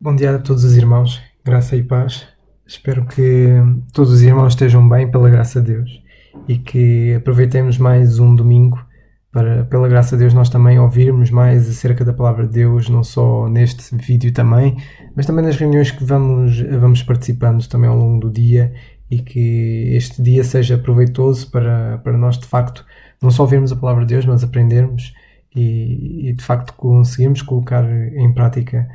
Bom dia a todos os irmãos, graça e paz. Espero que todos os irmãos estejam bem, pela graça de Deus, e que aproveitemos mais um domingo para, pela graça de Deus, nós também ouvirmos mais acerca da palavra de Deus, não só neste vídeo também, mas também nas reuniões que vamos participando também ao longo do dia, e que este dia seja proveitoso para nós, de facto, não só ouvirmos a palavra de Deus, mas aprendermos e de facto conseguirmos colocar em prática.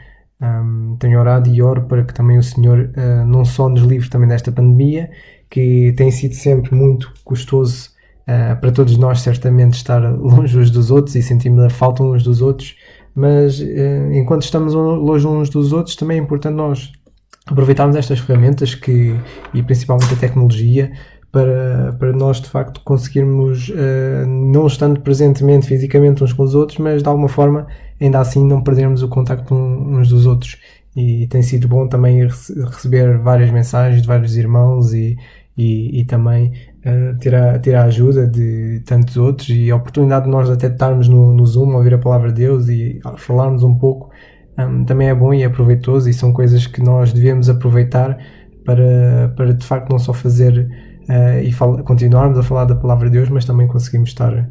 Tenho orado e oro para que também o Senhor não só nos livre também desta pandemia, que tem sido sempre muito custoso para todos nós, certamente, estar longe uns dos outros e sentimos a falta uns dos outros, mas enquanto estamos longe uns dos outros, também é importante nós aproveitarmos estas ferramentas e principalmente a tecnologia para nós de facto conseguirmos, não estando presentemente fisicamente uns com os outros, mas de alguma forma ainda assim não perdermos o contacto uns dos outros. E tem sido bom também receber várias mensagens de vários irmãos e também ter a ajuda de tantos outros e a oportunidade de nós até estarmos no Zoom a ouvir a palavra de Deus e falarmos um pouco. Também é bom e é proveitoso, e são coisas que nós devemos aproveitar para de facto não só fazer continuarmos a falar da palavra de Deus, mas também conseguimos estar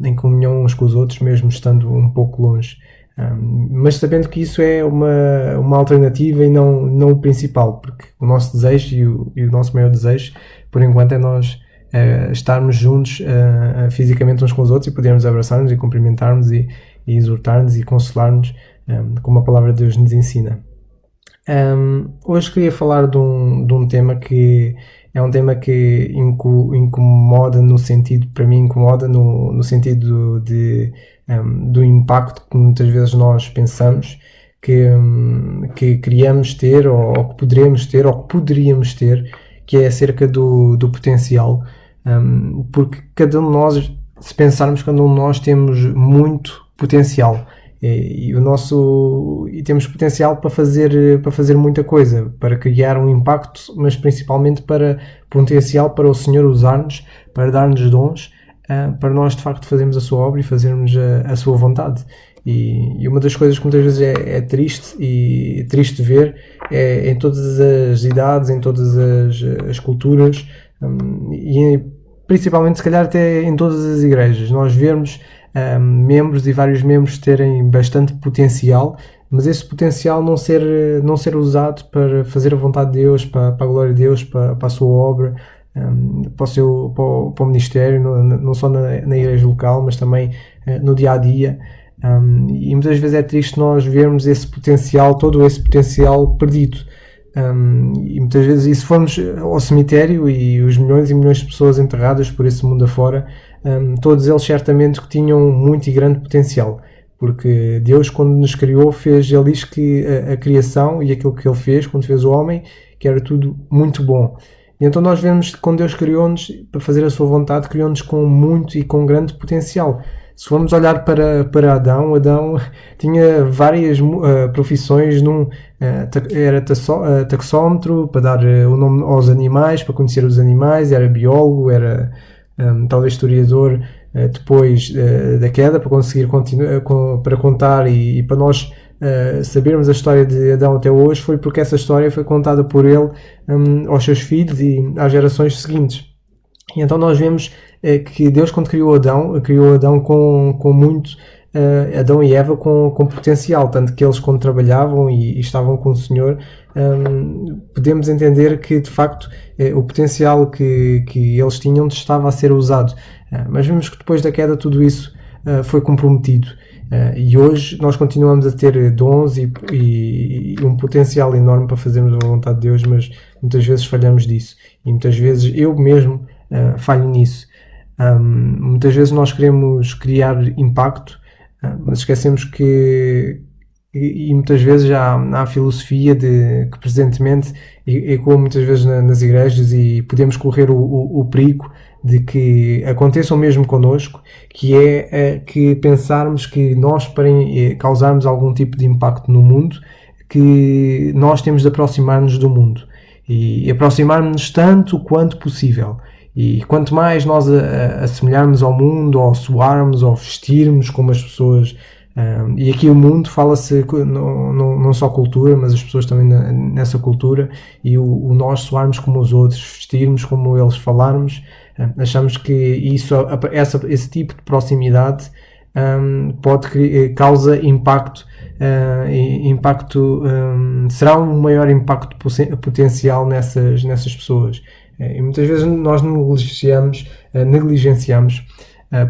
em comunhão uns com os outros, mesmo estando um pouco longe. Mas sabendo que isso é uma alternativa e não o principal, porque o nosso desejo e o nosso maior desejo, por enquanto, é nós estarmos juntos fisicamente uns com os outros e podermos abraçar-nos e cumprimentar-nos e exortar-nos e consolar-nos, como a palavra de Deus nos ensina. Hoje queria falar de um tema que é um tema que incomoda no sentido, para mim incomoda no sentido do impacto que muitas vezes nós pensamos que queríamos ter ou que poderemos ter ou que poderíamos ter, que é acerca do potencial, porque cada um de nós, se pensarmos, cada um de nós temos muito potencial. E temos potencial para fazer muita coisa, para criar um impacto, mas principalmente potencial para o Senhor usar-nos, para dar-nos dons, para nós de facto fazermos a sua obra e fazermos a sua vontade. E uma das coisas que muitas vezes é triste ver é em todas as idades, em todas as culturas, e principalmente se calhar até em todas as igrejas, nós vermos membros e vários membros terem bastante potencial, mas esse potencial não ser usado para fazer a vontade de Deus, para a glória de Deus, para a sua obra, para o ministério, não só na igreja local, mas também no dia a dia. E muitas vezes é triste nós vermos todo esse potencial perdido. E muitas vezes, e se formos ao cemitério e os milhões e milhões de pessoas enterradas por esse mundo afora, todos eles certamente que tinham muito e grande potencial, porque Deus, quando nos criou, ele diz que a criação e aquilo que ele fez, quando fez o homem, que era tudo muito bom. E então nós vemos que quando Deus criou-nos para fazer a sua vontade, criou-nos com muito e com grande potencial. Se formos olhar para Adão tinha várias profissões, era taxómetro, para dar o nome aos animais, para conhecer os animais, era biólogo, era talvez historiador depois da queda, para conseguir para contar e para nós sabermos a história de Adão até hoje, foi porque essa história foi contada por ele aos seus filhos e às gerações seguintes. E então nós vemos que Deus, quando criou Adão com muito, Adão e Eva com potencial, tanto que eles, quando trabalhavam e estavam com o Senhor, podemos entender que de facto o potencial que eles tinham estava a ser usado, mas vemos que depois da queda tudo isso foi comprometido, e hoje nós continuamos a ter dons e um potencial enorme para fazermos a vontade de Deus, mas muitas vezes falhamos disso, e muitas vezes eu mesmo falho nisso. Muitas vezes nós queremos criar impacto, mas esquecemos que muitas vezes já há a filosofia que presentemente ecoa muitas vezes nas igrejas, e podemos correr o perigo de que aconteça o mesmo connosco, que é que pensarmos que nós, para causarmos algum tipo de impacto no mundo, que nós temos de aproximar-nos do mundo e aproximar-nos tanto quanto possível. E quanto mais nós assemelharmos ao mundo, ou soarmos, ou vestirmos como as pessoas E aqui o mundo fala-se não só cultura, mas as pessoas também nessa cultura, e o nós soarmos como os outros, vestirmos como eles, falarmos. Achamos que esse tipo de proximidade causa impacto, será um maior impacto potencial nessas pessoas. E muitas vezes nós negligenciamos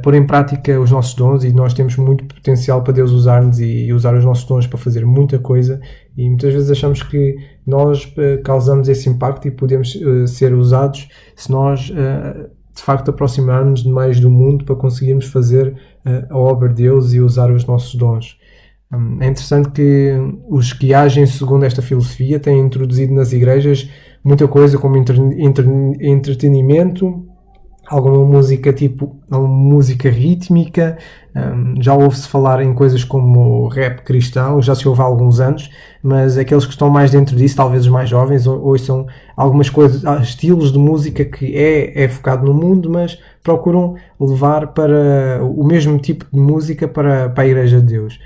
pôr em prática os nossos dons, e nós temos muito potencial para Deus usar-nos e usar os nossos dons para fazer muita coisa, e muitas vezes achamos que nós causamos esse impacto e podemos ser usados se nós de facto aproximarmos mais do mundo para conseguirmos fazer a obra de Deus e usar os nossos dons. É interessante que os que agem segundo esta filosofia têm introduzido nas igrejas muita coisa como entretenimento, alguma música rítmica. Já ouve-se falar em coisas como rap cristão, já se ouve há alguns anos, mas aqueles que estão mais dentro disso, talvez os mais jovens, ouçam algumas coisas, estilos de música que é focado no mundo, mas procuram levar para o mesmo tipo de música para a Igreja de Deus.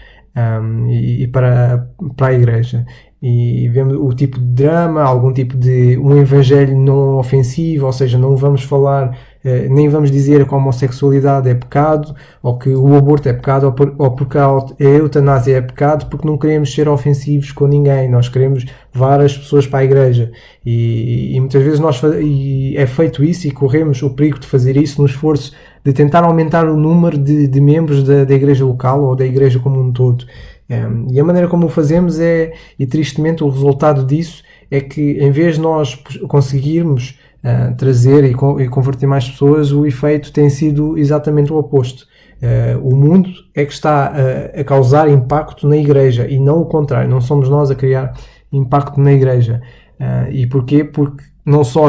E para a igreja, e vemos o tipo de drama, algum tipo de um evangelho não ofensivo, ou seja, não vamos falar, nem vamos dizer que a homossexualidade é pecado, ou que o aborto é pecado, ou porque a eutanásia é pecado, porque não queremos ser ofensivos com ninguém, nós queremos levar as pessoas para a igreja, e muitas vezes é feito isso, e corremos o perigo de fazer isso no esforço de tentar aumentar o número de membros da igreja local ou da igreja como um todo. E a maneira como o fazemos e tristemente o resultado disso é que, em vez de nós conseguirmos trazer e converter mais pessoas, o efeito tem sido exatamente o oposto. O mundo é que está a causar impacto na igreja, e não o contrário, não somos nós a criar impacto na igreja. E porquê? Porque não só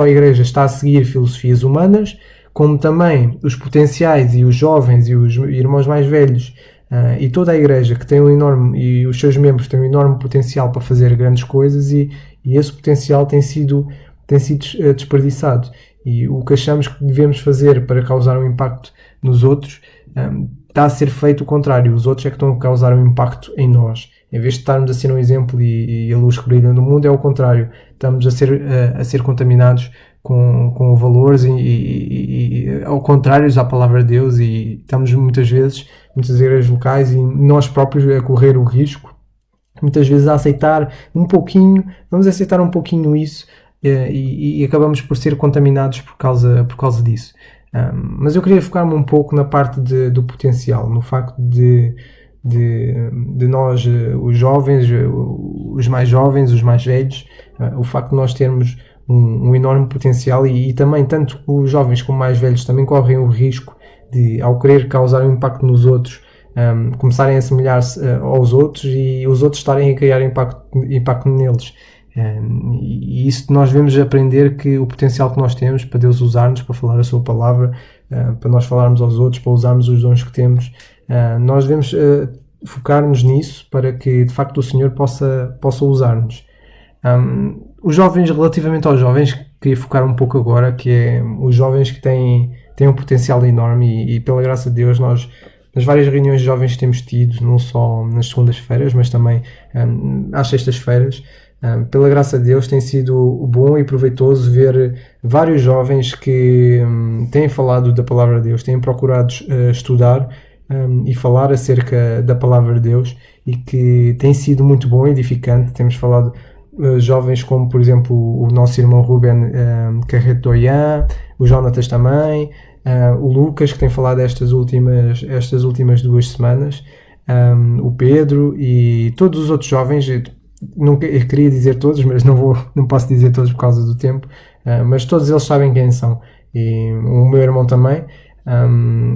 a igreja está a seguir filosofias humanas, como também os potenciais e os jovens e os irmãos mais velhos, e toda a igreja que tem e os seus membros têm um enorme potencial para fazer grandes coisas, e esse potencial tem sido desperdiçado. E o que achamos que devemos fazer para causar um impacto nos outros está a ser feito o contrário. Os outros é que estão a causar um impacto em nós. Em vez de estarmos a ser um exemplo e a luz que brilha no mundo, é o contrário. Estamos a ser contaminados com valores e ao contrário à palavra de Deus, e estamos muitas igrejas locais, e nós próprios a correr o risco, muitas vezes a aceitar um pouquinho isso, e acabamos por ser contaminados por causa disso. Mas eu queria focar-me um pouco na parte do potencial, no facto de nós, os jovens, os mais jovens, os mais velhos, o facto de nós termos um enorme potencial, e também tanto os jovens como mais velhos também correm o risco de, ao querer causar um impacto nos outros, começarem a assemelhar-se aos outros, e os outros estarem a criar impacto neles. E isso nós devemos aprender, que o potencial que nós temos para Deus usar-nos, para falar a sua palavra, para nós falarmos aos outros, para usarmos os dons que temos, nós devemos focar-nos nisso, para que de facto o Senhor possa usar-nos. Os jovens, relativamente aos jovens, queria focar um pouco agora, que é os jovens que têm um potencial enorme, e pela graça de Deus, nós, nas várias reuniões de jovens que temos tido, não só nas segundas-feiras, mas também às sextas-feiras, pela graça de Deus, tem sido bom e proveitoso ver vários jovens que têm falado da palavra de Deus, têm procurado estudar e falar acerca da palavra de Deus, e que tem sido muito bom e edificante. Temos falado jovens como, por exemplo, o nosso irmão Ruben Carreto Doyan, o Jonatas também, o Lucas, que tem falado estas últimas 2 semanas, o Pedro e todos os outros jovens. Eu queria dizer todos, mas não posso dizer todos por causa do tempo, mas todos eles sabem quem são, e o meu irmão também,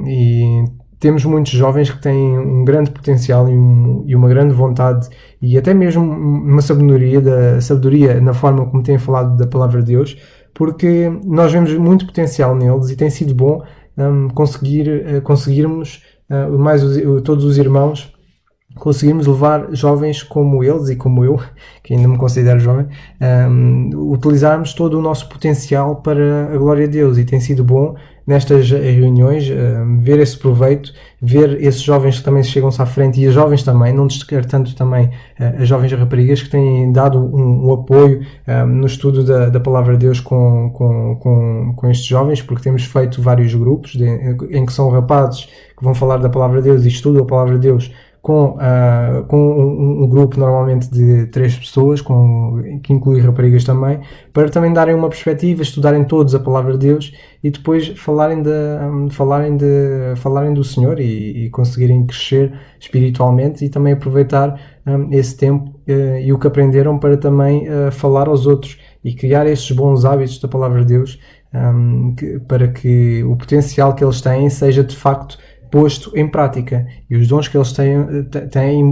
e temos muitos jovens que têm um grande potencial e uma grande vontade, e até mesmo uma sabedoria na forma como têm falado da palavra de Deus, porque nós vemos muito potencial neles, e tem sido bom conseguirmos, todos os irmãos, conseguirmos levar jovens como eles e como eu, que ainda me considero jovem, utilizarmos todo o nosso potencial para a glória de Deus, e tem sido bom nestas reuniões, ver esse proveito, ver esses jovens que também chegam-se à frente, e as jovens também, não descartando também as jovens raparigas que têm dado um apoio no estudo da Palavra de Deus com estes jovens, porque temos feito vários grupos em que são rapazes que vão falar da Palavra de Deus e estudam a Palavra de Deus com um grupo normalmente de 3 pessoas, que inclui raparigas também, para também darem uma perspectiva, estudarem todos a Palavra de Deus e depois falarem do Senhor e conseguirem crescer espiritualmente e também aproveitar esse tempo e o que aprenderam para também falar aos outros e criar estes bons hábitos da Palavra de Deus, para que o potencial que eles têm seja de facto posto em prática, e os dons que eles têm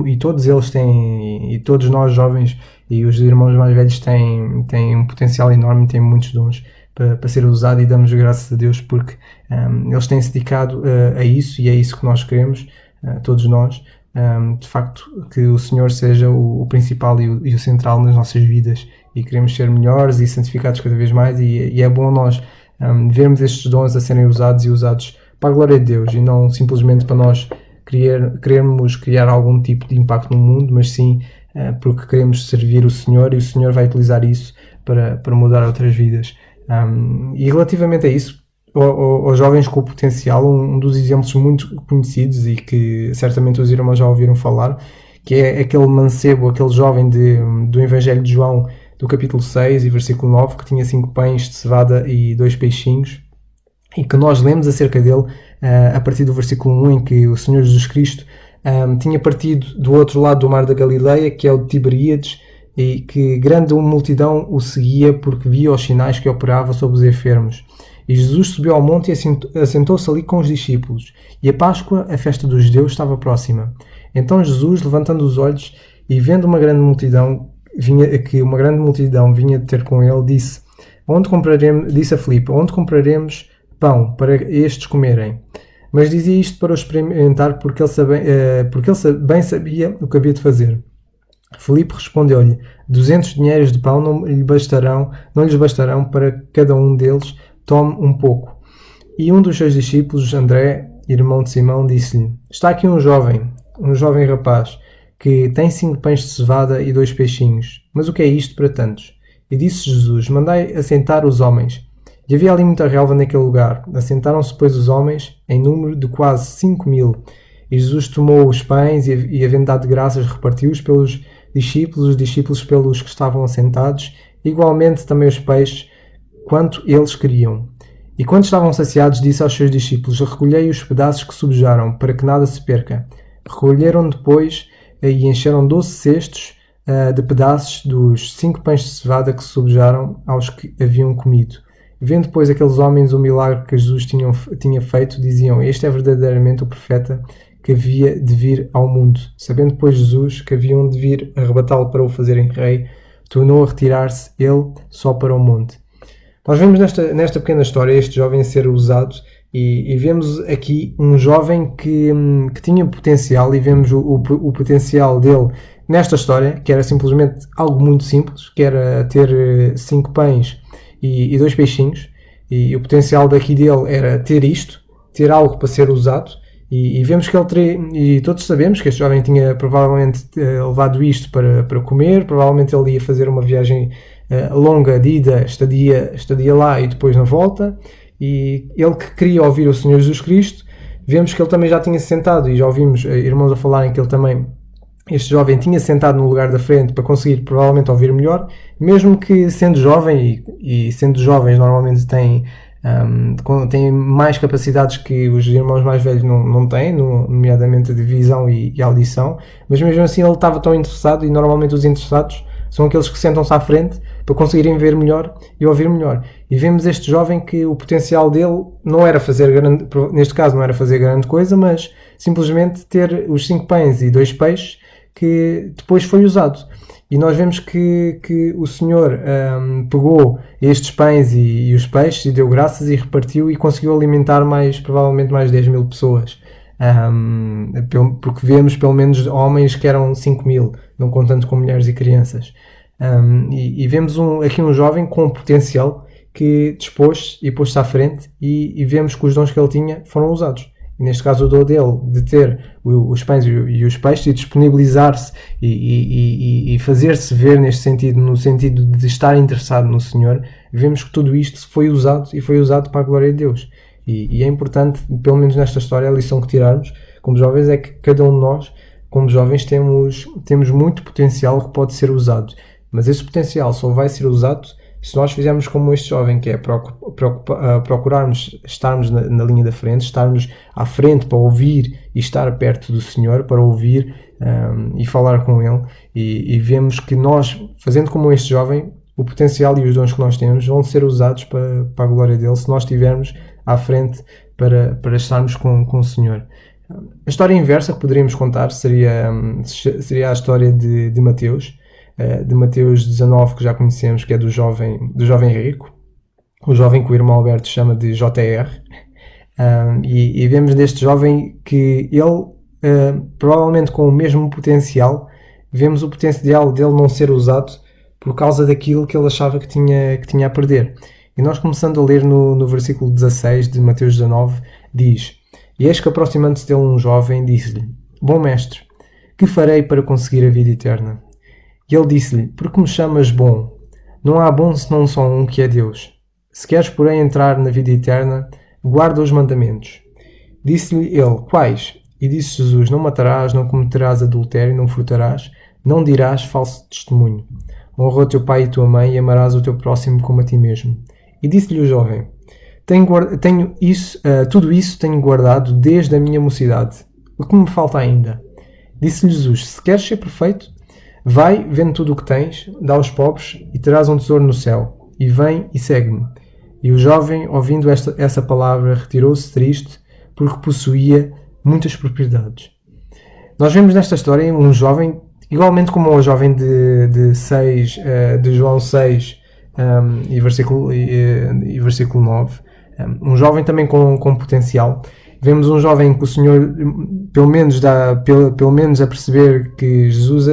e todos eles têm, e todos nós jovens e os irmãos mais velhos têm um potencial enorme, têm muitos dons para ser usado, e damos graças a Deus porque eles têm se dedicado a isso, e é isso que nós queremos, todos nós, de facto, que o Senhor seja o principal e o central nas nossas vidas, e queremos ser melhores e santificados cada vez mais, e é bom nós vermos estes dons a serem usados e usados para a glória de Deus, e não simplesmente para nós querermos criar algum tipo de impacto no mundo, mas sim porque queremos servir o Senhor, e o Senhor vai utilizar isso para mudar outras vidas. E relativamente a isso, aos jovens com potencial, um dos exemplos muito conhecidos e que certamente os irmãos já ouviram falar, que é aquele mancebo, aquele jovem do Evangelho de João, do capítulo 6 e versículo 9, que tinha 5 pães de cevada e 2 peixinhos, e que nós lemos acerca dele a partir do versículo 1, em que o Senhor Jesus Cristo tinha partido do outro lado do mar da Galileia, que é o de Tiberíades, e que grande multidão o seguia porque via os sinais que operava sobre os enfermos. E Jesus subiu ao monte e assentou-se ali com os discípulos. E a Páscoa, a festa dos judeus, estava próxima. Então Jesus, levantando os olhos e vendo uma grande multidão vinha ter com ele, disse a Filipe: onde compraremos pão para estes comerem? Mas dizia isto para o experimentar, porque ele bem sabia o que havia de fazer. Filipe respondeu-lhe: 200 dinheiros de pão não lhes bastarão para que cada um deles tome um pouco. E um dos seus discípulos, André, irmão de Simão, disse-lhe: está aqui um jovem rapaz, que tem 5 pães de cevada e 2 peixinhos. Mas o que é isto para tantos? E disse Jesus: mandai assentar os homens. E havia ali muita relva naquele lugar. Assentaram-se, pois, os homens, em número de quase 5.000. E Jesus tomou os pães e havendo dado graças, repartiu-os pelos discípulos, os discípulos pelos que estavam assentados, igualmente também os peixes, quanto eles queriam. E quando estavam saciados, disse aos seus discípulos: recolhei os pedaços que sobejaram, para que nada se perca. Recolheram depois e encheram 12 cestos de pedaços dos 5 pães de cevada que sobejaram aos que haviam comido. Vendo, pois, aqueles homens o milagre que Jesus tinha feito, diziam: este é verdadeiramente o profeta que havia de vir ao mundo. Sabendo, pois, Jesus que haviam de vir arrebatá-lo para o fazerem rei, tornou a retirar-se ele só para o monte. Nós vemos nesta pequena história este jovem a ser usado, e vemos aqui um jovem que tinha potencial, e vemos o potencial dele nesta história, que era simplesmente algo muito simples, que era ter 5 pães e 2 peixinhos, e o potencial daqui dele era ter algo para ser usado, e vemos que ele teria, e todos sabemos que este jovem tinha provavelmente levado isto para comer, provavelmente ele ia fazer uma viagem longa de ida, estadia lá e depois na volta, e ele que queria ouvir o Senhor Jesus Cristo. Vemos que ele também já tinha sentado, e já ouvimos irmãos a falarem que este jovem tinha sentado no lugar da frente para conseguir provavelmente ouvir melhor, mesmo que sendo jovem, e sendo jovens normalmente têm mais capacidades que os irmãos mais velhos não têm, nomeadamente de visão e audição, mas mesmo assim ele estava tão interessado, e normalmente os interessados são aqueles que sentam-se à frente para conseguirem ver melhor e ouvir melhor. E vemos este jovem que o potencial dele não era neste caso não era fazer grande coisa, mas simplesmente ter os 5 pães e 2 peixes, que depois foi usado. E nós vemos que o Senhor pegou estes pães e os peixes e deu graças e repartiu, e conseguiu alimentar provavelmente mais 10.000 pessoas. Porque vemos pelo menos homens que eram 5.000, não contando com mulheres e crianças. E vemos aqui um jovem com potencial que dispôs e pôs-se à frente e vemos que os dons que ele tinha foram usados. E neste caso o dom dele de ter os pães e os peixes e disponibilizar-se e fazer-se ver neste sentido, no sentido de estar interessado no Senhor, vemos que tudo isto foi usado e foi usado para a glória de Deus. E é importante, pelo menos nesta história, a lição que tirarmos como jovens é que cada um de nós, como jovens, temos muito potencial que pode ser usado. Mas esse potencial só vai ser usado se nós fizermos como este jovem, que é procurarmos estarmos na linha da frente, estarmos à frente para ouvir e estar perto do Senhor, para ouvir e falar com Ele. E vemos que nós, fazendo como este jovem, o potencial e os dons que nós temos vão ser usados para a glória dele, se nós estivermos à frente para estarmos com o Senhor. A história inversa que poderíamos contar seria a história de Mateus. De Mateus 19, que já conhecemos, que é do jovem rico, o jovem que o irmão Alberto chama de JR, e vemos deste jovem que ele, provavelmente com o mesmo potencial, vemos o potencial dele não ser usado por causa daquilo que ele achava que tinha a perder. E nós, começando a ler no versículo 16 de Mateus 19, diz: "E eis que, aproximando-se dele um jovem, disse-lhe: Bom mestre, que farei para conseguir a vida eterna? E ele disse-lhe: Por que me chamas bom? Não há bom senão só um, que é Deus. Se queres, porém, entrar na vida eterna, guarda os mandamentos. Disse-lhe ele: Quais? E disse Jesus: Não matarás, não cometerás adultério, não furtarás, não dirás falso testemunho. Honra o teu pai e tua mãe, e amarás o teu próximo como a ti mesmo. E disse-lhe o jovem: Tudo isso tenho guardado desde a minha mocidade. O que me falta ainda? Disse-lhe Jesus: Se queres ser perfeito, vai, vende tudo o que tens, dá aos pobres, e terás um tesouro no céu. E vem e segue-me. E o jovem, ouvindo essa palavra, retirou-se triste, porque possuía muitas propriedades." Nós vemos nesta história um jovem, igualmente como o jovem de João 6 e versículo 9, um jovem também com potencial. Vemos um jovem que o Senhor, pelo menos a perceber que Jesus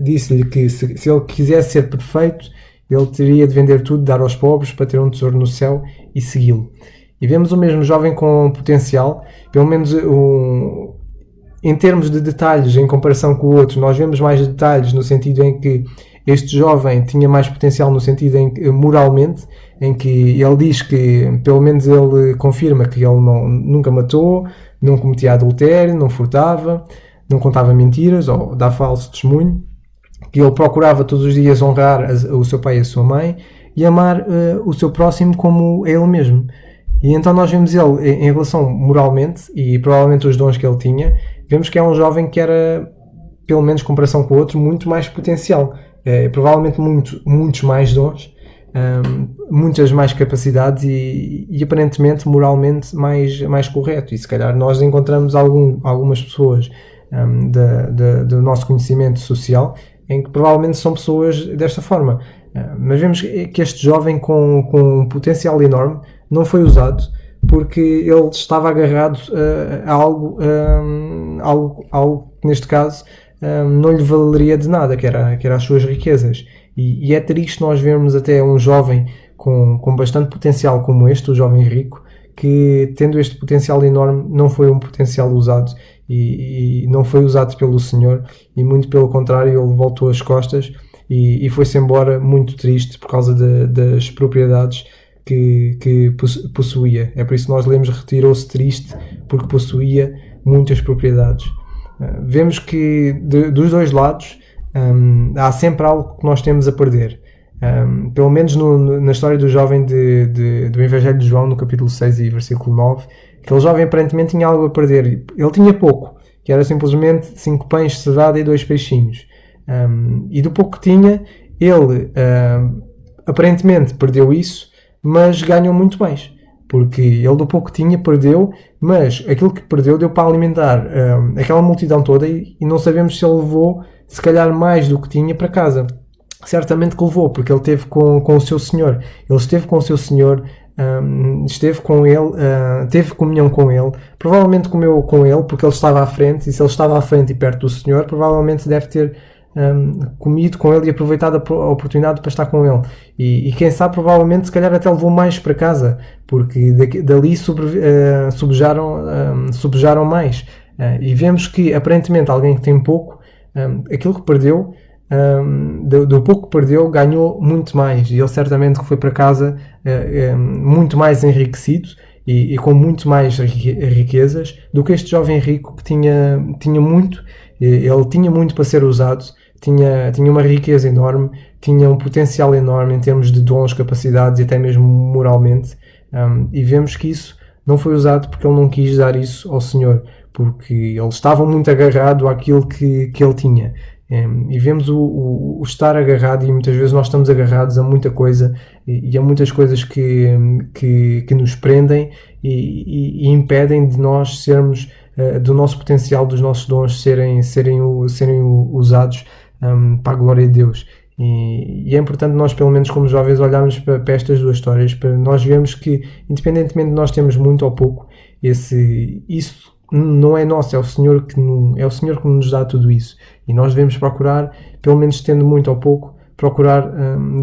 disse-lhe que se ele quisesse ser perfeito, ele teria de vender tudo, dar aos pobres, para ter um tesouro no céu e segui-lo. E vemos o mesmo jovem com potencial, pelo menos em termos de detalhes, em comparação com o outro, nós vemos mais detalhes no sentido em que este jovem tinha mais potencial no sentido em que, moralmente, em que ele diz que, pelo menos ele confirma que ele nunca matou, não cometia adultério, não furtava, não contava mentiras ou dá falso testemunho, que ele procurava todos os dias honrar o seu pai e a sua mãe e amar o seu próximo como ele mesmo. E então nós vemos ele, em relação moralmente, e provavelmente os dons que ele tinha, vemos que é um jovem que era, pelo menos em comparação com o outro, muito mais potencial. Provavelmente muitos mais dons, muitas mais capacidades e aparentemente moralmente mais correto. E se calhar nós encontramos algumas pessoas do nosso conhecimento social em que provavelmente são pessoas desta forma. Mas vemos que este jovem com um potencial enorme não foi usado porque ele estava agarrado a algo que neste caso não lhe valeria de nada, que era as suas riquezas. E é triste nós vermos até um jovem com bastante potencial como este, o jovem rico, que tendo este potencial enorme não foi um potencial usado e não foi usado pelo Senhor, e muito pelo contrário, ele voltou as costas e foi-se embora muito triste por causa das propriedades que possuía. É por isso que nós lemos: retirou-se triste porque possuía muitas propriedades. Vemos que dos dois lados há sempre algo que nós temos a perder. Pelo menos na história do jovem do Evangelho de João, no capítulo 6 e versículo 9, aquele jovem aparentemente tinha algo a perder. Ele tinha pouco, que era simplesmente 5 pães de cevada e 2 peixinhos. E do pouco que tinha, ele aparentemente perdeu isso, mas ganhou muito mais. Porque ele do pouco que tinha perdeu, mas aquilo que perdeu deu para alimentar aquela multidão toda e não sabemos se ele levou, se calhar, mais do que tinha para casa. Certamente que levou, porque ele esteve com o seu Senhor. Ele esteve com o seu Senhor, esteve com ele, teve comunhão com ele, provavelmente comeu com ele, porque ele estava à frente, e se ele estava à frente e perto do Senhor, provavelmente deve ter comido com ele e aproveitado a oportunidade para estar com ele. E quem sabe, provavelmente, se calhar até levou mais para casa, porque dali sobejaram mais. E vemos que, aparentemente, alguém que tem pouco, aquilo que perdeu, do pouco que perdeu, ganhou muito mais. E ele certamente que foi para casa muito mais enriquecido e com muito mais riquezas do que este jovem rico que tinha muito. Ele tinha muito para ser usado, tinha uma riqueza enorme, tinha um potencial enorme em termos de dons, capacidades e até mesmo moralmente. E vemos que isso não foi usado porque ele não quis dar isso ao Senhor, porque ele estava muito agarrado àquilo que ele tinha. E vemos o estar agarrado, e muitas vezes nós estamos agarrados a muita coisa e a muitas coisas que nos prendem e impedem de nós sermos, do nosso potencial, dos nossos dons serem usados para a glória de Deus. E é importante nós, pelo menos como jovens, olharmos para estas duas histórias, para nós vermos que, independentemente de nós termos muito ou pouco, isso não é nosso, é o Senhor que nos dá tudo isso. E nós devemos procurar, pelo menos tendo muito ou pouco, procurar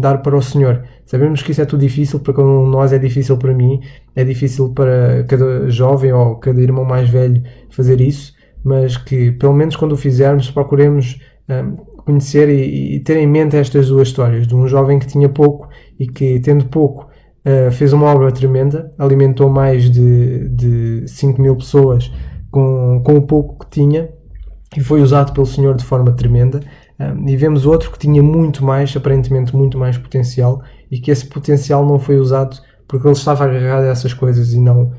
dar para o Senhor. Sabemos que isso é tudo difícil, para cada um de nós é difícil para mim, é difícil para cada jovem ou cada irmão mais velho fazer isso, mas que pelo menos quando o fizermos procuremos conhecer e ter em mente estas duas histórias, de um jovem que tinha pouco e que, tendo pouco, fez uma obra tremenda, alimentou mais de 5.000 pessoas com o pouco que tinha, e foi usado pelo Senhor de forma tremenda. E vemos outro que tinha muito mais, aparentemente muito mais potencial, e que esse potencial não foi usado porque ele estava agarrado a essas coisas e não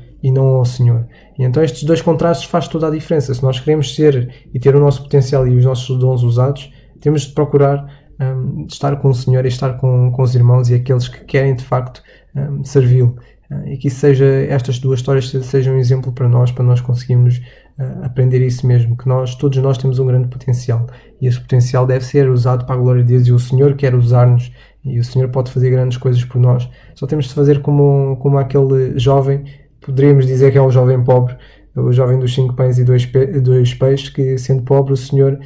ao Senhor. E então estes dois contrastes faz toda a diferença. Se nós queremos ser e ter o nosso potencial e os nossos dons usados, temos de procurar estar com o Senhor e estar com os irmãos e aqueles que querem de facto servi-lo. E que estas duas histórias sejam um exemplo para nós conseguirmos aprender isso mesmo, que todos nós temos um grande potencial, e esse potencial deve ser usado para a glória de Deus, e o Senhor quer usar-nos, e o Senhor pode fazer grandes coisas por nós. Só temos de fazer como aquele jovem, poderíamos dizer que é um jovem pobre, o jovem dos 5 pães e 2 peixes, que, sendo pobre, o Senhor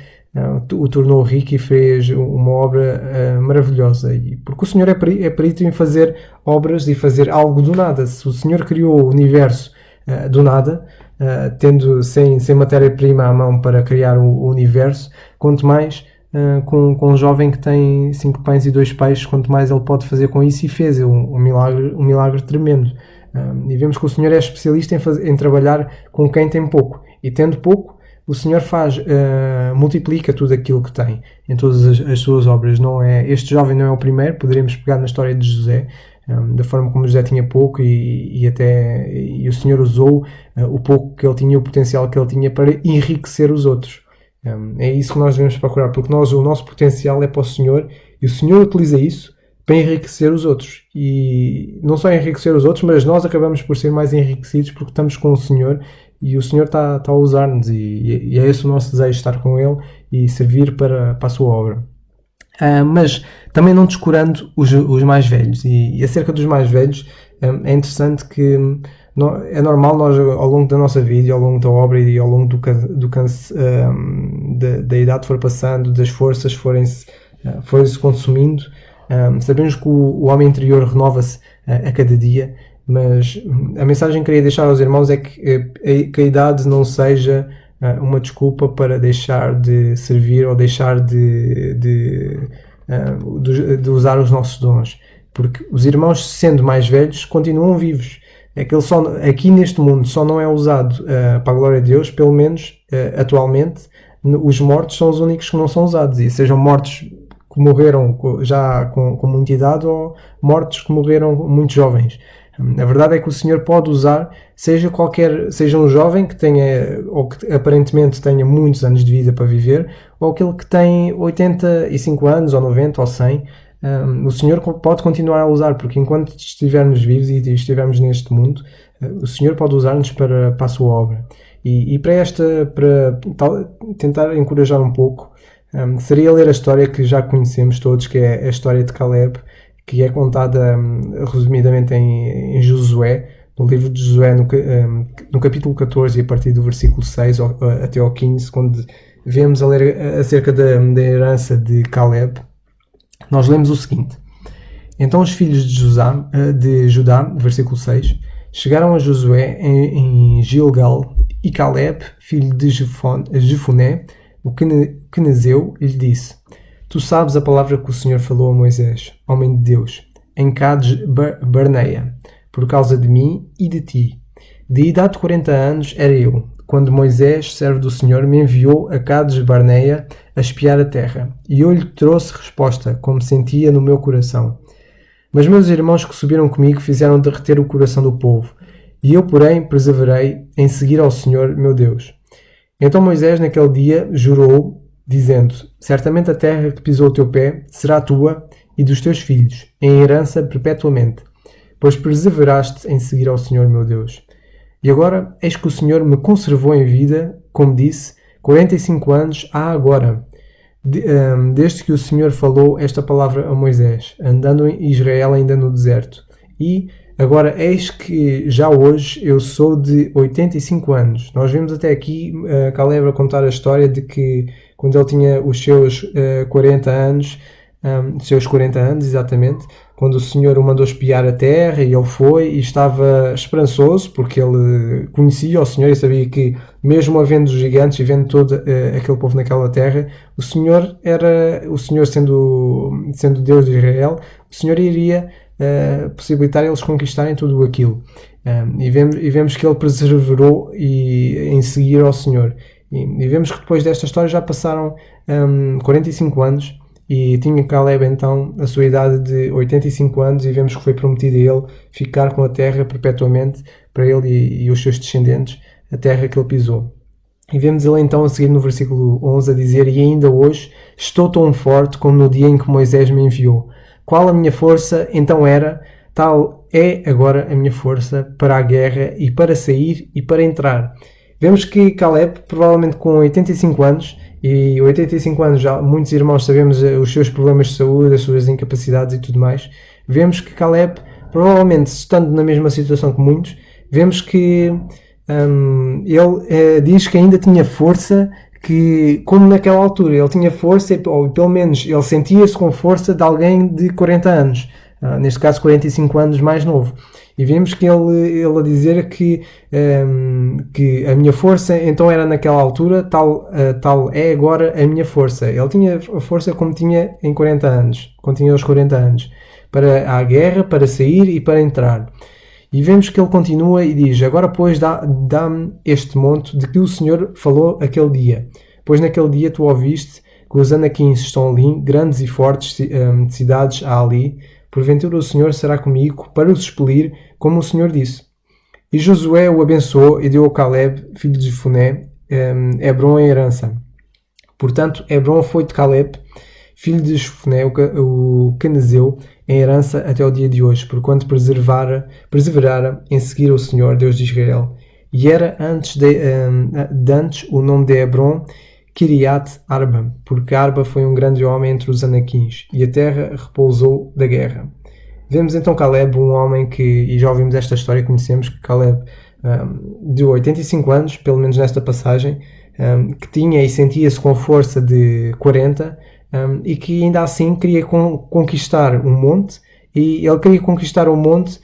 o tornou rico e fez uma obra maravilhosa. E porque o Senhor é perito em fazer obras e fazer algo do nada. Se o Senhor criou o universo do nada, tendo sem matéria-prima à mão para criar o universo, quanto mais com um jovem que tem 5 pães e 2 peixes, quanto mais ele pode fazer com isso, e fez um milagre tremendo. E vemos que o Senhor é especialista em trabalhar com quem tem pouco, e tendo pouco, o Senhor multiplica tudo aquilo que tem em todas as suas obras. Este jovem não é o primeiro. Poderíamos pegar na história de José, da forma como José tinha pouco e o Senhor usou o pouco que ele tinha, o potencial que ele tinha, para enriquecer os outros. É isso que nós devemos procurar, porque o nosso potencial é para o Senhor, e o Senhor utiliza isso para enriquecer os outros. E não só enriquecer os outros, mas nós acabamos por ser mais enriquecidos porque estamos com o Senhor, e o Senhor está a usar-nos, e é esse o nosso desejo, estar com Ele e servir para a sua obra. Mas também não descurando os mais velhos, e acerca dos mais velhos, é interessante que é normal nós, ao longo da nossa vida, ao longo da obra e ao longo da idade for passando, das forças forem-se consumindo, sabemos que o homem interior renova-se a cada dia, mas a mensagem que queria deixar aos irmãos é que a idade não seja uma desculpa para deixar de servir ou deixar de usar os nossos dons, porque os irmãos, sendo mais velhos, continuam vivos. É que aqui neste mundo só não é usado para a glória de Deus, pelo menos atualmente. Os mortos são os únicos que não são usados, e sejam mortos que morreram já com muita idade, ou mortos que morreram muito jovens. A verdade é que o Senhor pode usar, seja um jovem que tenha, ou que aparentemente tenha muitos anos de vida para viver, ou aquele que tem 85 anos, ou 90, ou 100. O Senhor pode continuar a usar, porque enquanto estivermos vivos e estivermos neste mundo, o Senhor pode usar-nos para a sua obra. E para tentar encorajar um pouco, seria ler a história que já conhecemos todos, que é a história de Caleb, que é contada resumidamente em Josué, no livro de Josué, no capítulo 14, e a partir do versículo 6 até ao 15, quando vemos a ler acerca da herança de Caleb, nós lemos o seguinte: então os filhos de Judá, versículo 6, chegaram a Josué em Gilgal, e Caleb, filho de Jefuné, o quenezeu, lhe disse: Tu sabes a palavra que o Senhor falou a Moisés, homem de Deus, em Cades Barneia, por causa de mim e de ti. De idade de 40 anos era eu, quando Moisés, servo do Senhor, me enviou a Cades Barneia a espiar a terra, e eu lhe trouxe resposta, como sentia no meu coração. Mas meus irmãos que subiram comigo fizeram derreter o coração do povo, e eu, porém, perseverei em seguir ao Senhor, meu Deus. Então Moisés, naquele dia, jurou, dizendo: Certamente a terra que pisou o teu pé será tua e dos teus filhos, em herança perpetuamente, pois perseveraste em seguir ao Senhor, meu Deus. E agora, eis que o Senhor me conservou em vida, como disse, 45 anos há agora, desde que o Senhor falou esta palavra a Moisés, andando em Israel ainda no deserto. E agora eis que já hoje eu sou de 85 anos. Nós vimos até aqui Caleb a contar a história de que quando ele tinha os seus 40 anos, exatamente, quando o Senhor o mandou espiar a terra, e ele foi e estava esperançoso, porque ele conhecia o Senhor e sabia que, mesmo havendo gigantes e vendo todo aquele povo naquela terra, o Senhor sendo Deus de Israel, o Senhor iria possibilitar eles conquistarem tudo aquilo. E vemos que ele perseverou em seguir ao Senhor. E vemos que depois desta história já passaram 45 anos, e tinha Caleb então a sua idade de 85 anos, e vemos que foi prometido a ele ficar com a terra perpetuamente, para ele e os seus descendentes, a terra que ele pisou. E vemos ele então a seguir no versículo 11 a dizer: E ainda hoje estou tão forte como no dia em que Moisés me enviou. Qual a minha força então era, tal é agora a minha força para a guerra e para sair e para entrar. Vemos que Caleb, provavelmente com 85 anos, e 85 anos já muitos irmãos sabemos os seus problemas de saúde, as suas incapacidades e tudo mais, vemos que Caleb, provavelmente estando na mesma situação que muitos, vemos que ele diz que ainda tinha força, que como naquela altura ele tinha força, ou pelo menos ele sentia-se com força de alguém de 40 anos, neste caso 45 anos mais novo. E vemos que ele a dizer que a minha força então era naquela altura, tal é agora a minha força. Ele tinha a força como tinha em 40 anos, quando tinha os 40 anos, para a guerra, para sair e para entrar. E vemos que ele continua e diz: Agora pois dá-me este monte de que o Senhor falou aquele dia. Pois naquele dia tu ouviste que os anaquins estão ali, grandes e fortes cidades há ali. Porventura o Senhor será comigo para os expelir, como o Senhor disse. E Josué o abençoou e deu a Caleb, filho de Jefuné, Hebron em herança. Portanto, Hebron foi de Caleb, filho de Jefuné, o quenezeu, em herança até o dia de hoje, porquanto perseverara em seguir o Senhor, Deus de Israel. E era antes o nome de Hebron Kiriat Arba, porque Arba foi um grande homem entre os anaquins, e a terra repousou da guerra. Vemos então Caleb, um homem que, e já ouvimos esta história, conhecemos que Caleb, de 85 anos, pelo menos nesta passagem, que tinha e sentia-se com força de 40, e que ainda assim queria conquistar um monte, e ele queria conquistar um monte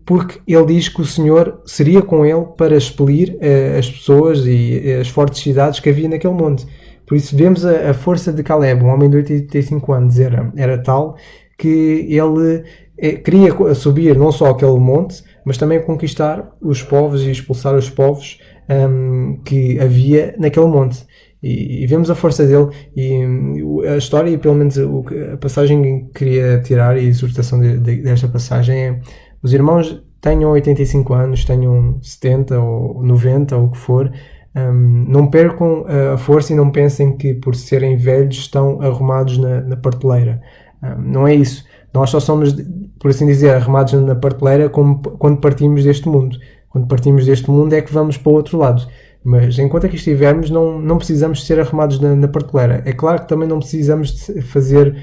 porque ele diz que o Senhor seria com ele para expelir as pessoas e as fortes cidades que havia naquele monte. Por isso vemos a força de Caleb, um homem de 85 anos, era tal que ele queria subir não só aquele monte, mas também conquistar os povos e expulsar os povos que havia naquele monte. E vemos a força dele, e a história, e pelo menos a passagem que queria tirar, e a exortação desta passagem é: os irmãos tenham 85 anos, tenham 70 ou 90 ou o que for, não percam a força e não pensem que por serem velhos estão arrumados na prateleira. Não é isso. Nós só somos, por assim dizer, arrumados na prateleira quando partimos deste mundo. Quando partimos deste mundo é que vamos para o outro lado. Mas enquanto aqui estivermos, não precisamos ser arrumados na prateleira. É claro que também não precisamos de fazer,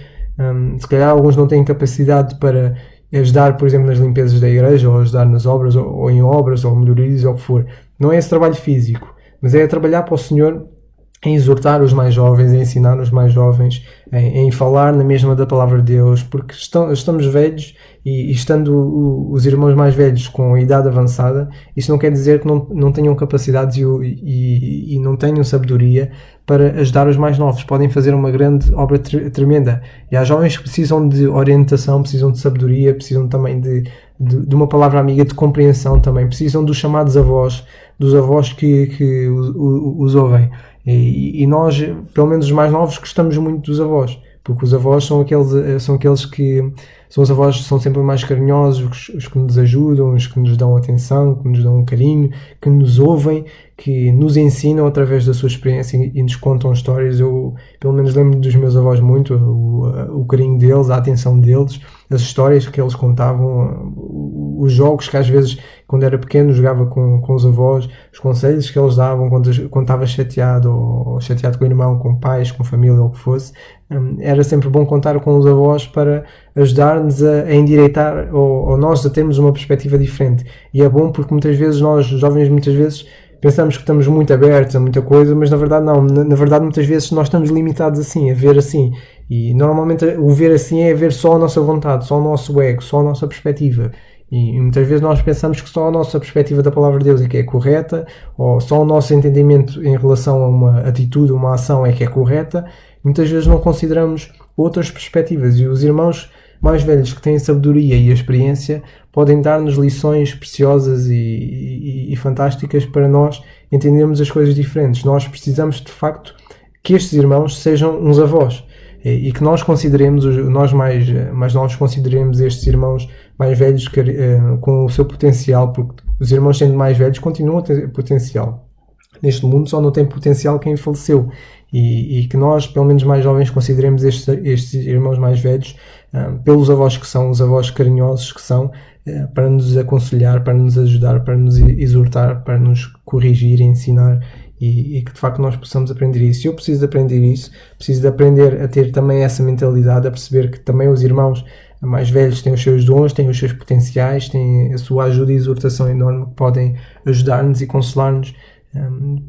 se calhar alguns não têm capacidade para ajudar, por exemplo, nas limpezas da igreja, ou ajudar nas obras, ou em obras, ou melhorias, ou o que for. Não é esse trabalho físico, mas é trabalhar para o Senhor em exortar os mais jovens, em ensinar os mais jovens, em falar na mesma da palavra de Deus, porque estamos velhos e estando os irmãos mais velhos com a idade avançada, isso não quer dizer que não tenham capacidades e não tenham sabedoria para ajudar os mais novos. Podem fazer uma grande obra tremenda. E há jovens que precisam de orientação, precisam de sabedoria, precisam também de uma palavra amiga, de compreensão também, precisam dos chamados avós, dos avós que os ouvem. E nós, pelo menos os mais novos, gostamos muito dos avós, porque os avós são aqueles que são os avós, são sempre mais carinhosos, os que nos ajudam, os que nos dão atenção, que nos dão um carinho, que nos ouvem, que nos ensinam através da sua experiência e nos contam histórias. Eu, pelo menos, lembro dos meus avós muito, o carinho deles, a atenção deles, as histórias que eles contavam, os jogos que às vezes, quando era pequeno, jogava com os avós, os conselhos que eles davam quando estava chateado, ou chateado com o irmão, com pais, com família, ou o que fosse. Era sempre bom contar com os avós para ajudar-nos a endireitar, ou nós a termos uma perspectiva diferente. E é bom porque muitas vezes nós, jovens, pensamos que estamos muito abertos a muita coisa, mas na verdade não. Na verdade, muitas vezes nós estamos limitados assim, a ver assim. E normalmente o ver assim é ver só a nossa vontade, só o nosso ego, só a nossa perspectiva. E muitas vezes nós pensamos que só a nossa perspectiva da palavra de Deus é que é correta, ou só o nosso entendimento em relação a uma atitude, uma ação é que é correta. Muitas vezes não consideramos outras perspectivas, e os irmãos mais velhos que têm a sabedoria e a experiência podem dar-nos lições preciosas e fantásticas para nós entendermos as coisas diferentes. Nós precisamos de facto que estes irmãos sejam uns avós, e que nós consideremos, nós mais novos consideremos estes irmãos mais velhos com o seu potencial, porque os irmãos sendo mais velhos continuam a ter potencial. Neste mundo só não tem potencial quem faleceu, e que nós, pelo menos mais jovens, consideremos estes irmãos mais velhos pelos avós que são, os avós carinhosos que são, para nos aconselhar, para nos ajudar, para nos exortar, para nos corrigir e ensinar, e que de facto nós possamos aprender isso. Eu preciso de aprender isso, preciso de aprender a ter também essa mentalidade, a perceber que também os irmãos mais velhos têm os seus dons, têm os seus potenciais, têm a sua ajuda e exortação enorme, que podem ajudar-nos e consolar-nos.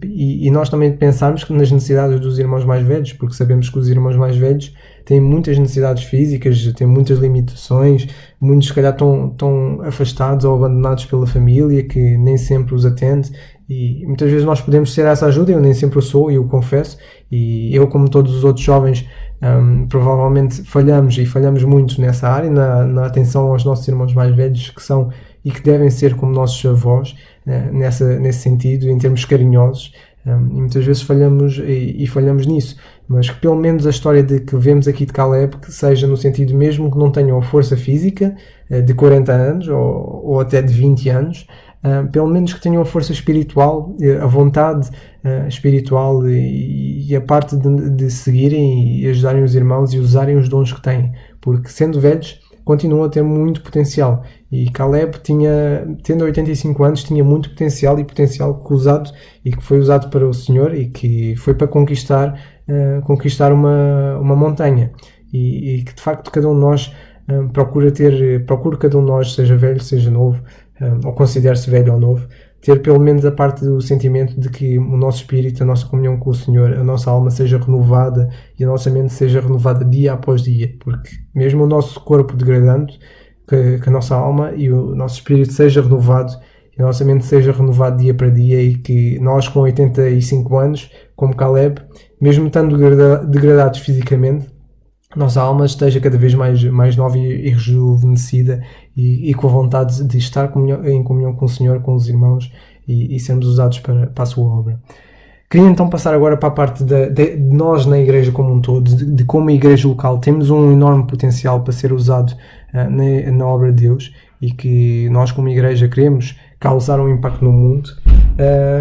E nós também pensarmos nas necessidades dos irmãos mais velhos, porque sabemos que os irmãos mais velhos têm muitas necessidades físicas, têm muitas limitações, muitos se calhar estão afastados ou abandonados pela família, que nem sempre os atende, e muitas vezes nós podemos ser essa ajuda. Eu nem sempre o sou, eu confesso, e eu, como todos os outros jovens, provavelmente falhamos muito nessa área, na atenção aos nossos irmãos mais velhos, que são e que devem ser como nossos avós, nesse sentido, em termos carinhosos, e muitas vezes falhamos nisso, mas que pelo menos a história que vemos aqui de Caleb, que seja no sentido mesmo que não tenham a força física de 40 anos ou até de 20 anos, pelo menos que tenham a força espiritual, a vontade espiritual e a parte de seguirem e ajudarem os irmãos e usarem os dons que têm, porque sendo velhos continuam a ter muito potencial, e Caleb tendo 85 anos, tinha muito potencial, e potencial que foi usado para o Senhor, e que foi para conquistar uma montanha, e que de facto cada um de nós procura cada um de nós, seja velho, seja novo, ou considere-se velho ou novo, ter pelo menos a parte do sentimento de que o nosso espírito, a nossa comunhão com o Senhor, a nossa alma seja renovada e a nossa mente seja renovada dia após dia, porque mesmo o nosso corpo degradando, que a nossa alma e o nosso espírito seja renovado e a nossa mente seja renovada dia para dia, e que nós com 85 anos, como Caleb, mesmo estando degradados fisicamente, a nossa alma esteja cada vez mais nova e rejuvenescida, e com a vontade de estar em comunhão com o Senhor, com os irmãos, e sermos usados para a sua obra. Queria então passar agora para a parte de nós na igreja como um todo, de como a igreja local temos um enorme potencial para ser usado na obra de Deus, e que nós como igreja queremos causar um impacto no mundo,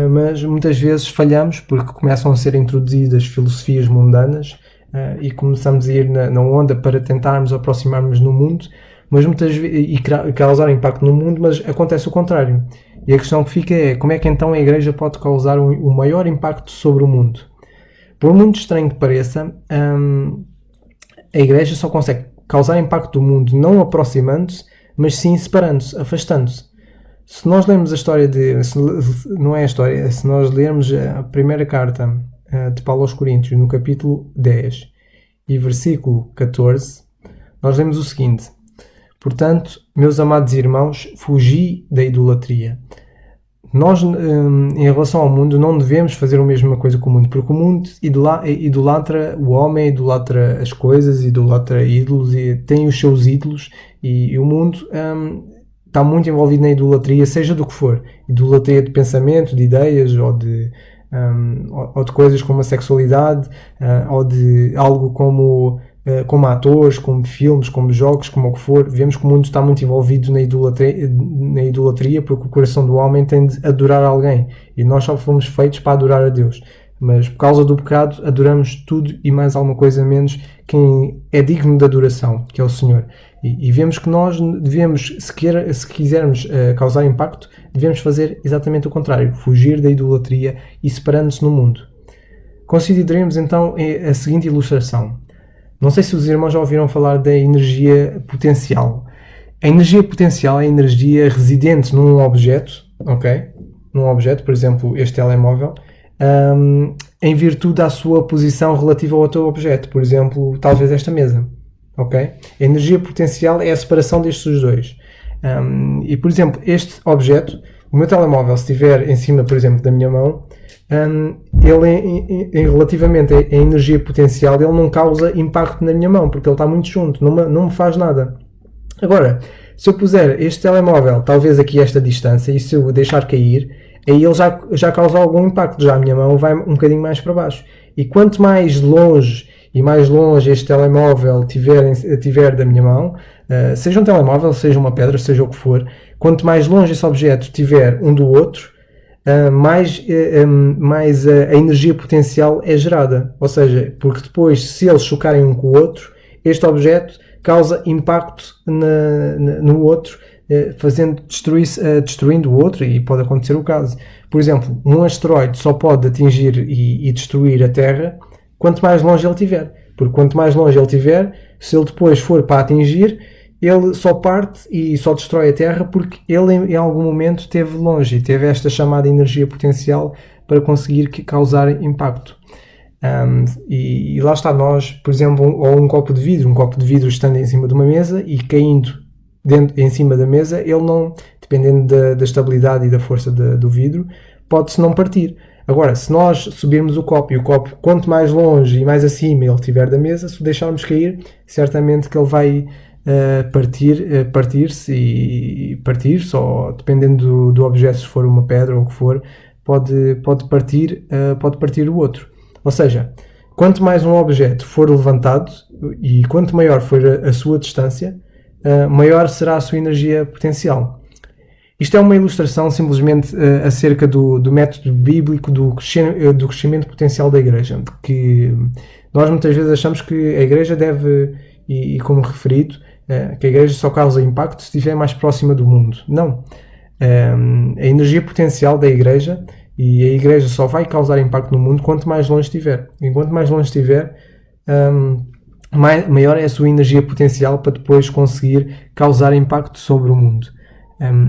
mas muitas vezes falhamos porque começam a ser introduzidas filosofias mundanas, e começamos a ir na onda para tentarmos aproximarmos no mundo, mas muitas vezes, e causar impacto no mundo, mas acontece o contrário. E a questão que fica é: como é que então a igreja pode causar o maior impacto sobre o mundo? Por muito estranho que pareça, a igreja só consegue causar impacto do mundo não aproximando-se, mas sim separando-se, afastando-se. Se nós lermos a história se nós lermos a primeira carta de Paulo aos Coríntios, no capítulo 10 e versículo 14, nós lemos o seguinte: portanto, meus amados irmãos, fugi da idolatria. Nós, em relação ao mundo, não devemos fazer a mesma coisa que o mundo, porque o mundo idolatra o homem, idolatra as coisas, idolatra ídolos, e tem os seus ídolos, e o mundo está muito envolvido na idolatria, seja do que for. Idolatria de pensamento, de ideias, ou de coisas como a sexualidade, ou de algo como atores, como filmes, como jogos, como o que for. Vemos que o mundo está muito envolvido na idolatria, porque o coração do homem tem de adorar alguém, e nós só fomos feitos para adorar a Deus. Mas por causa do pecado adoramos tudo e mais alguma coisa menos quem é digno de adoração, que é o Senhor. E vemos que nós devemos, se quisermos causar impacto, devemos fazer exatamente o contrário: fugir da idolatria e separando-se no mundo. Consideremos então a seguinte ilustração. Não sei se os irmãos já ouviram falar da energia potencial. A energia potencial é a energia residente num objeto, ok? Num objeto, por exemplo, este telemóvel, em virtude da sua posição relativa ao outro objeto, por exemplo, talvez esta mesa, ok? A energia potencial é a separação destes dois. E, por exemplo, este objeto, o meu telemóvel, se estiver em cima, por exemplo, da minha mão, ele, relativamente à energia potencial, ele não causa impacto na minha mão, porque ele está muito junto, não me faz nada. Agora, se eu puser este telemóvel, talvez aqui a esta distância, e se eu o deixar cair, aí ele já causa algum impacto, já a minha mão vai um bocadinho mais para baixo. E quanto mais longe este telemóvel tiver da minha mão, seja um telemóvel, seja uma pedra, seja o que for, quanto mais longe esse objeto estiver um do outro, mais a energia potencial é gerada. Ou seja, porque depois, se eles chocarem um com o outro, este objeto causa impacto no outro, destruindo o outro, e pode acontecer o caso. Por exemplo, um asteroide só pode atingir e destruir a Terra quanto mais longe ele estiver. Porque quanto mais longe ele estiver, se ele depois for para atingir, ele só parte e só destrói a Terra porque ele em algum momento esteve longe e teve esta chamada energia potencial para conseguir causar impacto. E lá está, nós, por exemplo, ou um copo de vidro estando em cima de uma mesa e caindo em cima da mesa, ele não, dependendo da estabilidade e da força do vidro, pode-se não partir. Agora, se nós subirmos o copo, e o copo, quanto mais longe e mais acima ele estiver da mesa, se o deixarmos cair, certamente que ele vai partir-se, ou dependendo do objeto, se for uma pedra ou o que for, pode partir o outro. Ou seja, quanto mais um objeto for levantado e quanto maior for a sua distância, maior será a sua energia potencial. Isto é uma ilustração simplesmente acerca do método bíblico do crescimento potencial da Igreja, que nós muitas vezes achamos que a Igreja deve, e como referido, que a Igreja só causa impacto se estiver mais próxima do mundo. Não. A energia potencial da Igreja, e a Igreja só vai causar impacto no mundo quanto mais longe estiver. Enquanto mais longe estiver, maior é a sua energia potencial para depois conseguir causar impacto sobre o mundo.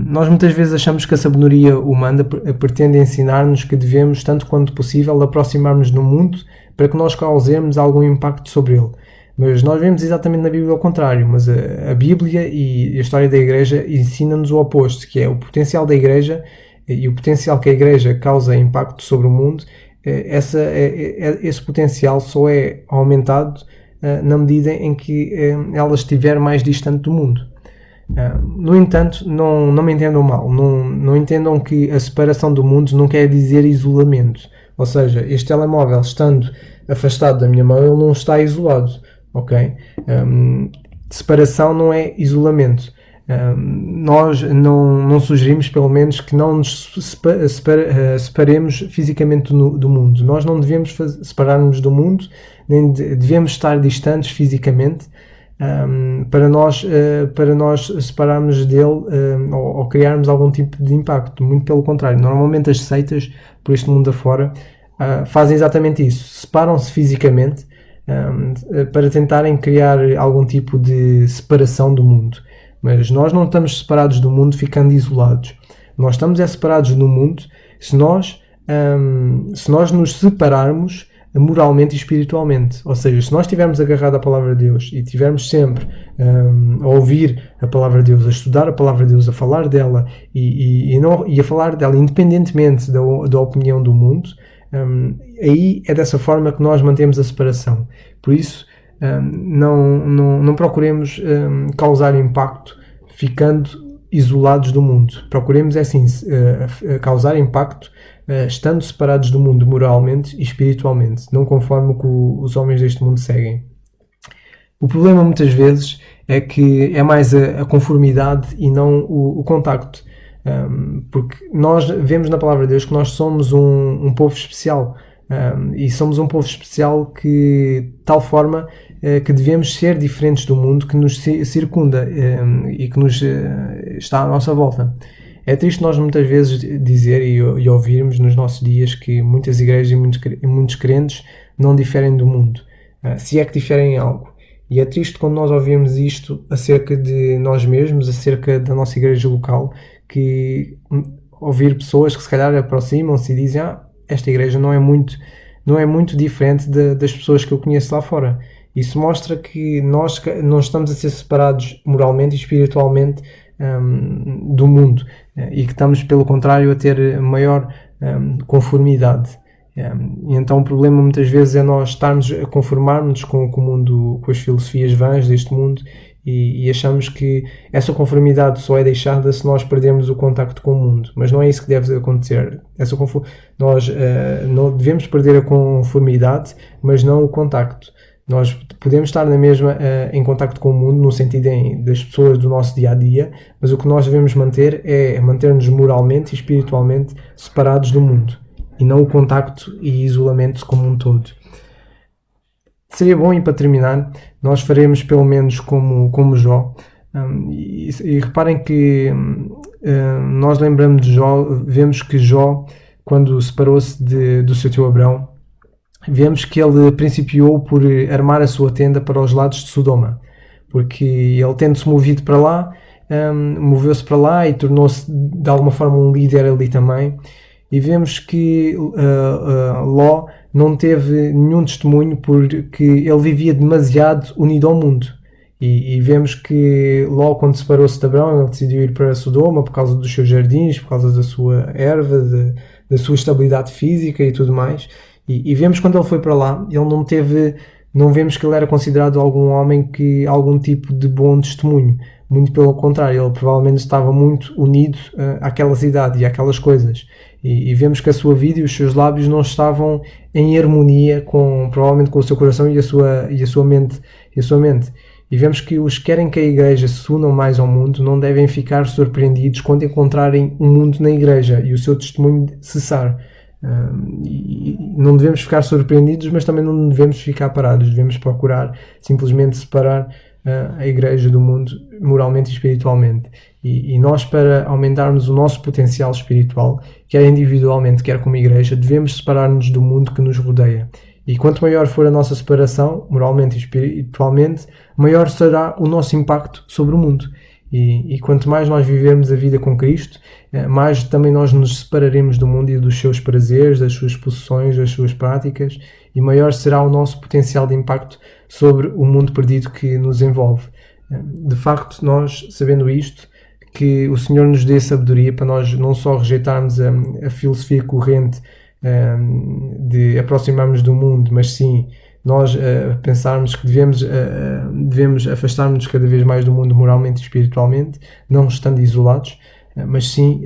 Nós muitas vezes achamos que a sabedoria humana pretende ensinar-nos que devemos, tanto quanto possível, aproximar-nos do mundo para que nós causemos algum impacto sobre ele. Mas nós vemos exatamente na Bíblia o contrário. Mas a Bíblia e a história da Igreja ensina-nos o oposto, que é o potencial da Igreja e o potencial que a Igreja causa impacto sobre o mundo. Esse potencial só é aumentado na medida em que ela estiver mais distante do mundo. No entanto, não me entendam mal, não entendam que a separação do mundo não quer dizer isolamento. Ou seja, este telemóvel, estando afastado da minha mão, ele não está isolado, ok? Separação não é isolamento. Nós não sugerimos, pelo menos, que não nos separemos fisicamente do mundo. Nós não devemos separar-nos do mundo, nem devemos estar distantes fisicamente, para nós separarmos dele ou criarmos algum tipo de impacto. Muito pelo contrário, normalmente as seitas por este mundo afora fazem exatamente isso, separam-se fisicamente para tentarem criar algum tipo de separação do mundo. Mas nós não estamos separados do mundo ficando isolados. Nós estamos separados do mundo se nós nos separarmos moralmente e espiritualmente. Ou seja, se nós estivermos agarrados à palavra de Deus e estivermos sempre a ouvir a palavra de Deus, a estudar a palavra de Deus, a falar dela e a falar dela independentemente da opinião do mundo, aí é dessa forma que nós mantemos a separação. Por isso, não procuremos causar impacto ficando isolados do mundo. Procuremos, assim, causar impacto estando separados do mundo moralmente e espiritualmente, não conforme o que os homens deste mundo seguem. O problema muitas vezes é que é mais a conformidade e não o contacto. Porque nós vemos na palavra de Deus que nós somos um povo especial. E somos um povo especial que, de tal forma, que devemos ser diferentes do mundo que nos circunda e que nos está à nossa volta. É triste nós muitas vezes dizer e ouvirmos nos nossos dias que muitas igrejas e muitos crentes não diferem do mundo, se é que diferem em algo. E é triste quando nós ouvimos isto acerca de nós mesmos, acerca da nossa igreja local, que ouvir pessoas que se calhar aproximam-se e dizem esta igreja não é muito diferente das pessoas que eu conheço lá fora. Isso mostra que nós não estamos a ser separados moralmente e espiritualmente do mundo e que estamos, pelo contrário, a ter maior conformidade. E então o problema muitas vezes é nós estarmos a conformarmos com o mundo, com as filosofias vãs deste mundo e achamos que essa conformidade só é deixada se nós perdermos o contacto com o mundo, mas não é isso que deve acontecer. Nós não devemos perder a conformidade, mas não o contacto. Nós podemos estar na mesma em contacto com o mundo, no sentido das pessoas do nosso dia-a-dia, mas o que nós devemos manter é manter-nos moralmente e espiritualmente separados do mundo, e não o contacto e isolamento como um todo. Seria bom, e para terminar, nós faremos pelo menos como Jó. E reparem que nós lembramos de Jó, vemos que Jó, quando separou-se do seu tio Abrão, vemos que ele principiou por armar a sua tenda para os lados de Sodoma, porque ele, tendo-se movido para lá, moveu-se para lá e tornou-se de alguma forma um líder ali também. E vemos que Ló não teve nenhum testemunho porque ele vivia demasiado unido ao mundo. E vemos que Ló, quando separou-se de Abrão, ele decidiu ir para Sodoma por causa dos seus jardins, por causa da sua erva, da sua estabilidade física e tudo mais. E vemos quando ele foi para lá, ele não vemos que ele era considerado algum homem que algum tipo de bom testemunho. Muito pelo contrário, ele provavelmente estava muito unido àquela cidade e àquelas coisas. E vemos que a sua vida e os seus lábios não estavam em harmonia provavelmente com o seu coração e a sua mente. E vemos que os que querem que a igreja se unam mais ao mundo não devem ficar surpreendidos quando encontrarem um mundo na igreja e o seu testemunho cessar. E não devemos ficar surpreendidos, mas também não devemos ficar parados. Devemos procurar simplesmente separar a igreja do mundo moralmente e espiritualmente. E nós, para aumentarmos o nosso potencial espiritual, quer individualmente, quer como igreja, devemos separar-nos do mundo que nos rodeia. E quanto maior for a nossa separação, moralmente e espiritualmente, maior será o nosso impacto sobre o mundo. E quanto mais nós vivermos a vida com Cristo, mais também nós nos separaremos do mundo e dos seus prazeres, das suas possessões, das suas práticas, e maior será o nosso potencial de impacto sobre o mundo perdido que nos envolve. De facto, nós, sabendo isto, que o Senhor nos dê sabedoria para nós não só rejeitarmos a filosofia corrente de aproximarmos do mundo, mas sim nós pensarmos que devemos afastar-nos cada vez mais do mundo moralmente e espiritualmente, não estando isolados, mas sim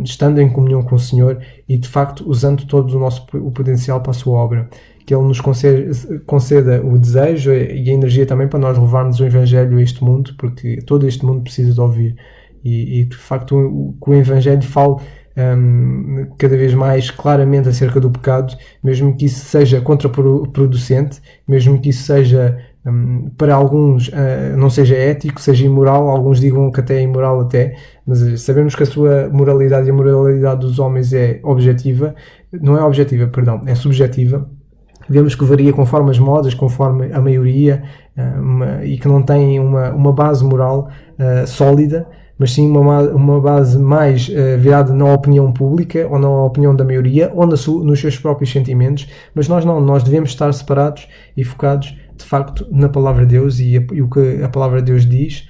estando em comunhão com o Senhor e de facto usando todo o potencial para a sua obra. Que Ele nos conceda o desejo e a energia também para nós levarmos o Evangelho a este mundo, porque todo este mundo precisa de ouvir. E de facto que o Evangelho fale cada vez mais claramente acerca do pecado, mesmo que isso seja contraproducente, mesmo que isso seja para alguns não seja ético, seja imoral, alguns digam que até é imoral até, mas sabemos que a sua moralidade e a moralidade dos homens é subjetiva. Vemos que varia conforme as modas, conforme a maioria, e que não tem uma base moral sólida, mas sim uma base mais virada na opinião pública ou na opinião da maioria ou nos seus próprios sentimentos, mas nós não, nós devemos estar separados e focados de facto na palavra de Deus e o que a palavra de Deus diz.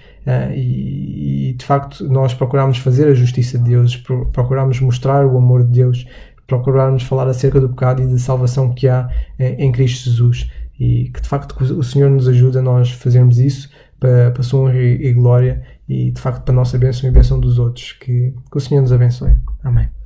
E de facto nós procuramos fazer a justiça de Deus, procuramos mostrar o amor de Deus, procurarmos falar acerca do pecado e da salvação que há em Cristo Jesus, e que de facto o Senhor nos ajuda a nós fazermos isso para a sua honra e glória, e de facto para a nossa bênção e a bênção dos outros. Que o Senhor nos abençoe. Amém.